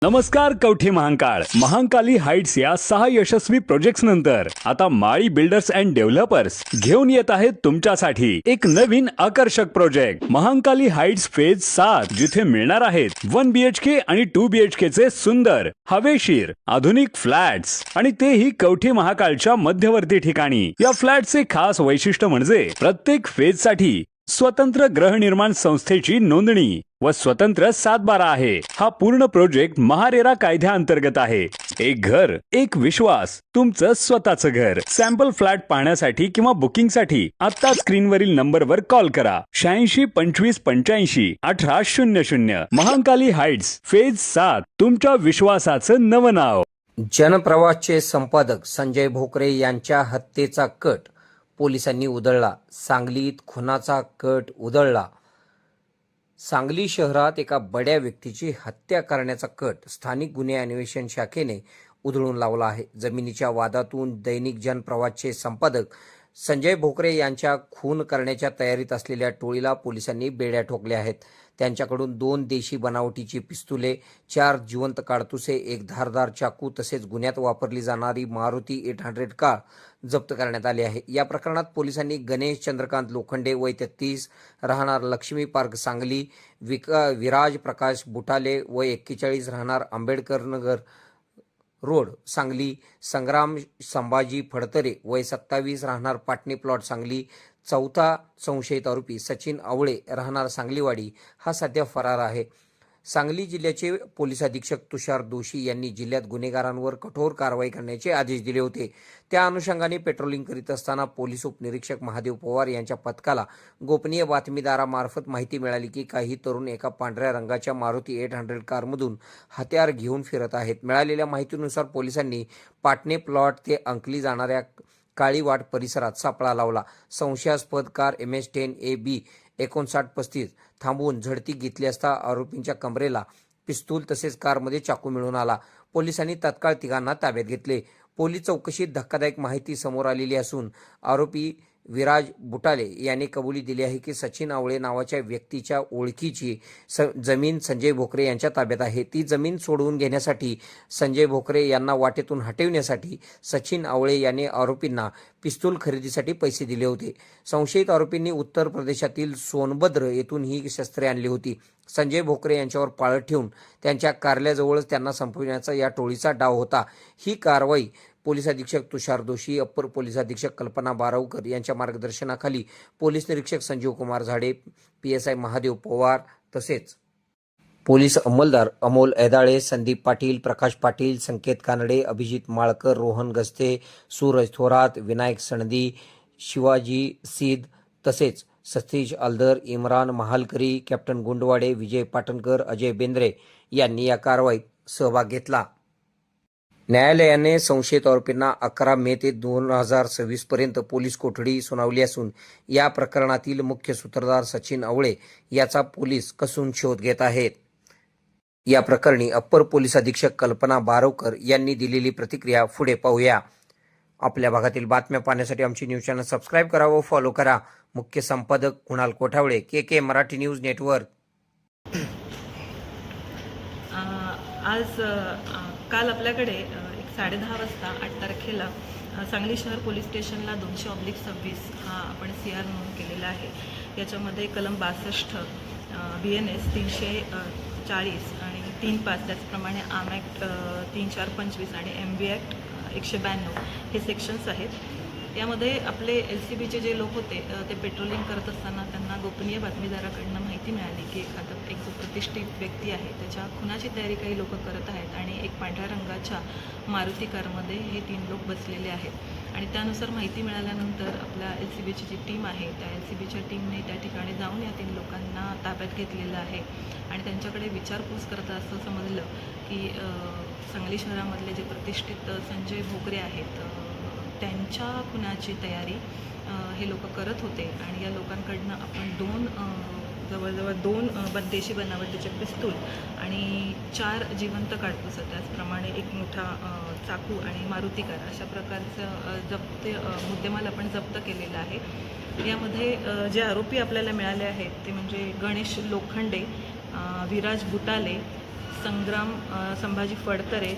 नमस्कार कवठी महांकाळ महांकाली हाइट्स या 6 यशस्वी प्रोजेक्ट्स नंतर आता माळी बिल्डर्स अँड डेव्हलपर्स घेऊन येत आहेत तुमच्यासाठी एक नवीन आकर्षक प्रोजेक्ट महांकाली हाइट्स फेज 7 जिथे मिळणार आहेत 1 BHK आणि 2 BHK चे सुंदर हवेशीर आधुनिक फ्लॅट्स आणि तेही कवठी महाकाळच्या मध्यवर्ती ठिकाणी। या फ्लॅटचे खास वैशिष्ट्य म्हणजे प्रत्येक फेज साठी स्वतंत्र गृहनिर्माण संस्थेची नोंदणी व स्वतंत्र 7/12 आहे। हा पूर्ण प्रोजेक्ट महारेरा कायद्याअंतर्गत आहे। एक घर एक विश्वास तुमचं स्वतःचं घर। सॅम्पल फ्लॅट पाहण्यासाठी किंवा बुकिंगसाठी आता स्क्रीनवरील नंबरवर कॉल करा 86 25 85 18 00। महांकाली हाइट्स फेज 7 तुमच्या विश्वासाचं नवं नाव। जनप्रवासचे संपादक संजय भोकरे यांच्या हत्येचा कट पोलिसांनी उधळला। सांगलीत खुनाचा कट उधळला। सांगली शहरात एका बड्या व्यक्तीची हत्या करण्याचा कट स्थानिक गुन्हे अन्वेषण शाखेने उधळून लावला आहे। जमिनीच्या वादातून दैनिक जनप्रवासचे संपादक संजय भोकरे यांच्या खून करण्याच्या तयारीत असलेल्या टोळीला पोलिसांनी बेड्या ठोकल्या आहेत। त्यांच्याकडून 2 देशी बनावटीची पिस्तुले, 4 जिवंत काडतुसे, एक धारदार चाकू तसेच गुन्ह्यात वापरली जाणारी मारुती 800 कार जप्त करण्यात आली आहे। या प्रकरणात पोलिसांनी गणेश चंद्रकांत लोखंडे वय 33 राहणार लक्ष्मी पार्क सांगली, विराज प्रकाश बुटाले वय 41 राहणार आंबेडकर नगर रोड सांगली, संग्राम संभाजी फडतरे वय 27 राहणार पाटणी प्लॉट सांगली, चौथा संशयित आरोपी सचिन आवळे राहणार सांगलीवाडी हा सध्या फरार आहे। सांगली जिल्ह्याचे पोलीस अधीक्षक तुषार दोशी यांनी जिल्ह्यात गुन्हेगारांवर कठोर कारवाई करण्याचे आदेश दिले होते। त्या अनुषंगाने पेट्रोलिंग करीत असताना पोलीस उपनिरीक्षक महादेव पवार यांच्या पथकाला गोपनीय बातमीदारामार्फत माहिती मिळाली की काही तरुण एका पांढऱ्या रंगाच्या मारुती 800 कारमधून हत्यार घेऊन फिरत आहेत। मिळालेल्या माहितीनुसार पोलिसांनी पाटणे प्लॉट ते अंकली जाणाऱ्या काळीवाट परिसरात सापळा लावला। संशयास्पद कार MS10 AB 5935 थांबवून झडती घेतली असता आरोपींच्या कमरेला पिस्तूल तसेच कारमध्ये चाकू मिळून आला। पोलिसांनी तत्काळ तिघांना ताब्यात घेतले। पोलीस चौकशीत धक्कादायक माहिती समोर आलेली असून आरोपी विराज बुटाले याने कबुली दिली आहे की सचिन आवळे नावाच्या व्यक्तीच्या ओळखीची जमीन संजय भोकरे यांच्या ताब्यात आहे। ती जमीन सोडवून घेण्यासाठी संजय भोकरे यांना वाटेतून हटविण्यासाठी सचिन आवळे याने आरोपींना पिस्तूल खरेदीसाठी पैसे दिले होते। संशयित आरोपींनी उत्तर प्रदेशातील सोनभद्र येथून ही शस्त्रे आणली होती। संजय भोकरे यांच्यावर पाळत ठेवून त्यांच्या कारल्याजवळच त्यांना संपविण्याचा या टोळीचा डाव होता। ही कारवाई पोलीस अधीक्षक तुषार दोशी, अप्पर पोलीस अधीक्षक कल्पना बारावकर यांच्या मार्गदर्शनाखाली पोलीस निरीक्षक संजीव कुमार झाडे, PSI महादेव पवार तसेच पोलीस अंमलदार अमोल ऐदाळे, संदीप पाटील, प्रकाश पाटील, संकेत कानडे, अभिजित माळकर, रोहन गस्ते, सूरज थोरात, विनायक सणदी, शिवाजी सीद तसेच सतीश आलदर, इम्रान महालकरी, कॅप्टन गुंडवाडे, विजय पाटणकर, अजय बेंद्रे यांनी या कारवाईत सहभाग घेतला। न्यायालयाने संशयित आरोपींना 11 मे ते 2026 पर्यंत पोलीस कोठडी सुनावली असून या प्रकरणातील मुख्य सूत्रधार सचिन आवळे याचा पोलीस कसून शोध घेत आहेत। या प्रकरणी अप्पर पोलीस अधीक्षक कल्पना बारावकर यांनी दिलेली प्रतिक्रिया पुढे पाहूया। आपल्या भागातील बातम्या पाहण्यासाठी आमची न्यूज चॅनल सबस्क्राईब करा व फॉलो करा। मुख्य संपादक Kunal Kothawale, KK Marathi news network. आज काल आपल्याकडे 10:30 वाजता 8 तारखेला सांगली शहर पोलीस स्टेशनला 200/26 हा आपण CR नोंद केलेला आहे। याच्यामध्ये कलम 62 BNS 340 आणि 3.5 त्याचप्रमाणे आर्म ॲक्ट 3/4/25 आणि MB ॲक्ट 192 हे सेक्शन्स आहेत। यामध्ये आपले LCBचे जे लोक होते ते पेट्रोलिंग करत असताना त्यांना गोपनीय बातमीदाराकडनं माहिती मिळाली की एक जो प्रतिष्ठित व्यक्ती आहे त्याच्या खुनाची तयारी काही लोक करत आहेत आणि एक पांढऱ्या रंगाच्या मारुती कारमध्ये हे 3 लोक बसलेले आहेत। आणि त्यानुसार माहिती मिळाल्यानंतर आपल्या LCBची जी टीम आहे त्या LCBच्या टीमने त्या ठिकाणी जाऊन या 3 लोकांना ताब्यात घेतलेलं आहे आणि त्यांच्याकडे विचारपूस करता असं समजलं की सांगली शहरामधले जे प्रतिष्ठित संजय भोकरे आहेत त्यांच्या खुनाची तयारी हे लोक करत होते आणि या लोकांकडनं आपण जवळजवळ 2 देशी बनावटीचे पिस्तूल आणि 4 जिवंत काडतुसं त्याचप्रमाणे एक मोठा चाकू आणि मारुती कार अशा प्रकारचं मुद्देमाल आपण जप्त केलेला आहे। यामध्ये जे आरोपी आपल्याला मिळाले आहेत ते म्हणजे गणेश लोखंडे, विराज बुटाले, संग्राम संभाजी फडतरे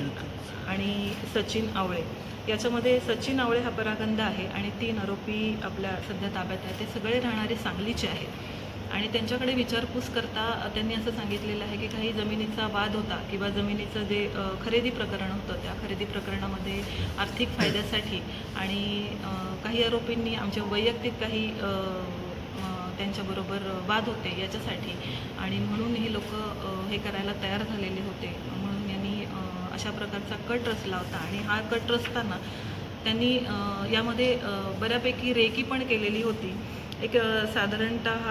आणि सचिन आवळे. याच्यामध्ये सचिन आवळे हा परागंद आहे आणि 3 आरोपी आपल्या सध्या ताब्यात आहेत. ते सगळे राहणारे सांगलीचे आहेत आणि त्यांच्याकडे विचारपूस करता त्यांनी असं सांगितलेलं आहे की काही जमिनीचा वाद होता किंवा जमिनीचं जे खरेदी प्रकरण होतं त्या खरेदी प्रकरणामध्ये आर्थिक फायद्यासाठी आणि काही आरोपींनी आमच्या वैयक्तिक काही त्यांच्याबरोबर वाद होते याच्यासाठी आणि म्हणून हे लोक हे करायला तयार झालेले होते. म्हणून यांनी अशा प्रकारचा कट रचला होता आणि हा कट रचताना त्यांनी यामध्ये बऱ्यापैकी रेकी पण केलेली होती. एक साधारणतः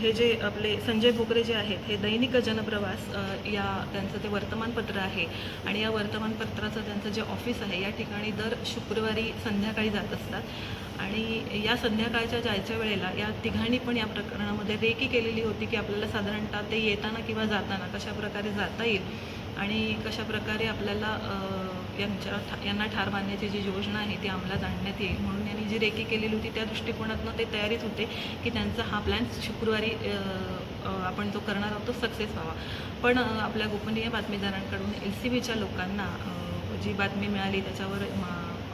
हे जे आपले संजय भोकरे जे आहेत हे दैनिक जनप्रवास या त्यांचं ते वर्तमानपत्र आहे आणि या वर्तमानपत्राचं त्यांचं जे ऑफिस आहे या ठिकाणी दर शुक्रवारी संध्याकाळी जात असतात आणि या संध्याकाळच्या जायच्या वेळेला या तिघांनी पण या प्रकरणामध्ये रेकी केलेली होती की आपल्याला साधारणतः ते येताना किंवा जाताना कशा प्रकारे जाता येईल आणि कशा प्रकारे आपल्याला यांना ठार मारण्याची जी योजना आहे ती अंमलात आणण्यात येईल. म्हणून यांनी जी रेकी केलेली होती त्या दृष्टिकोनातून ते तयारीत होते की त्यांचा हा प्लॅन शुक्रवारी आपण जो करणार आहोत तो सक्सेस व्हावा. पण आपल्या गोपनीय बातमीदारांकडून LCBच्या लोकांना जी बातमी मिळाली त्याच्यावर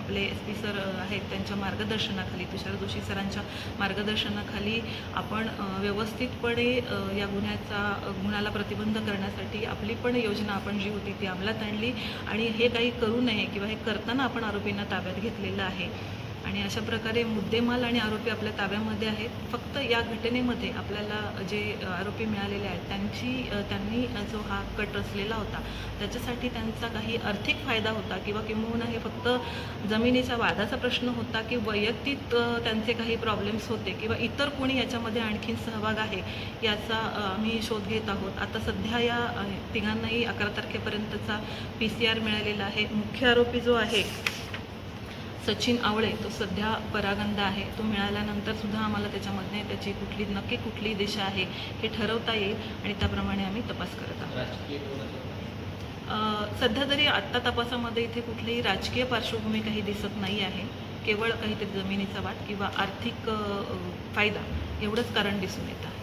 आपले SP सर आहेत त्यांच्या मार्गदर्शनाखाली तुषार जोशी सरांच्या मार्गदर्शनाखाली आपण व्यवस्थितपणे या गुन्ह्याला प्रतिबंध करण्यासाठी आपली पण योजना आपण जी होती ती अंमलात आणली आणि हे काही करू नये किंवा हे करताना आपण आरोपींना ताब्यात घेतलेलं आहे आणि अशा प्रकारे मुद्देमाल आणि आरोपी आपल्या ताब्यामध्ये आहेत. फक्त या घटनेमध्ये आपल्याला जे आरोपी मिळालेले आहेत त्यांनी जो हा कट रचलेला होता त्याच्यासाठी त्यांचा काही आर्थिक फायदा होता किंवा किंबहुना हे फक्त जमिनीच्या वादाचा प्रश्न होता की वैयक्तिक त्यांचे काही प्रॉब्लेम्स होते किंवा इतर कोणी याच्यामध्ये आणखीन सहभाग आहे याचा आम्ही शोध घेत आहोत. आता सध्या या तिघांनाही 11 तारखेपर्यंतचा PCR मिळालेला आहे. मुख्य आरोपी जो आहे सचिन आवळे तो सध्या परागंद आहे. तो मिळाल्यानंतर सुद्धा आम्हाला त्याच्यामध्ये त्याची नक्की कुठली दिशा आहे हे ठरवता येईल आणि त्याप्रमाणे आम्ही तपास करत आहोत. सध्या तरी आत्ता तपासामध्ये इथे कुठलीही राजकीय पार्श्वभूमी काही दिसत नाही आहे. केवळ काहीतरी जमिनीचा वाद किंवा आर्थिक फायदा एवढंच कारण दिसून येत आहे.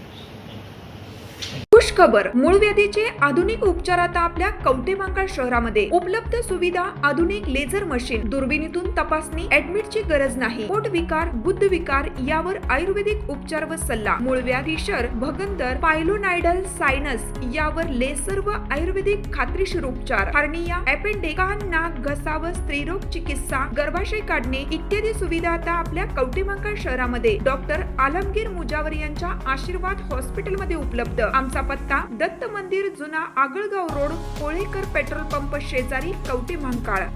खुश खबर, मूळ व्याधीचे आधुनिक उपचार आता आपल्या कवठेमहांकाळ शहरामध्ये उपलब्ध. सुविधा आधुनिक लेझर मशीन, दुर्बिणीतून तपासणी, ऍडमिटची गरज नाही. पोट विकार, गुद्ध विकार यावर आयुर्वेदिक उपचार व सल्ला. मूळ व्याधी शर, भगंदर, पायलोनायडल, सायनस यावर लेसर व आयुर्वेदिक खात्रीशीर उपचार. हार्निया, अपेंडिक्स, कान, नाक, घसा व स्त्रीरोग चिकित्सा, गर्भाशय काढणे इत्यादी सुविधा आता आपल्या कवठेमहांकाळ शहरामध्ये डॉक्टर आलमगीर मुजावर यांच्या आशीर्वाद हॉस्पिटलमध्ये उपलब्ध. आमचा पत्ता दत्त मंदिर, जुना Agalgaon road, Kolekar petrol pump शेजारी, कवठेमहांकाळ.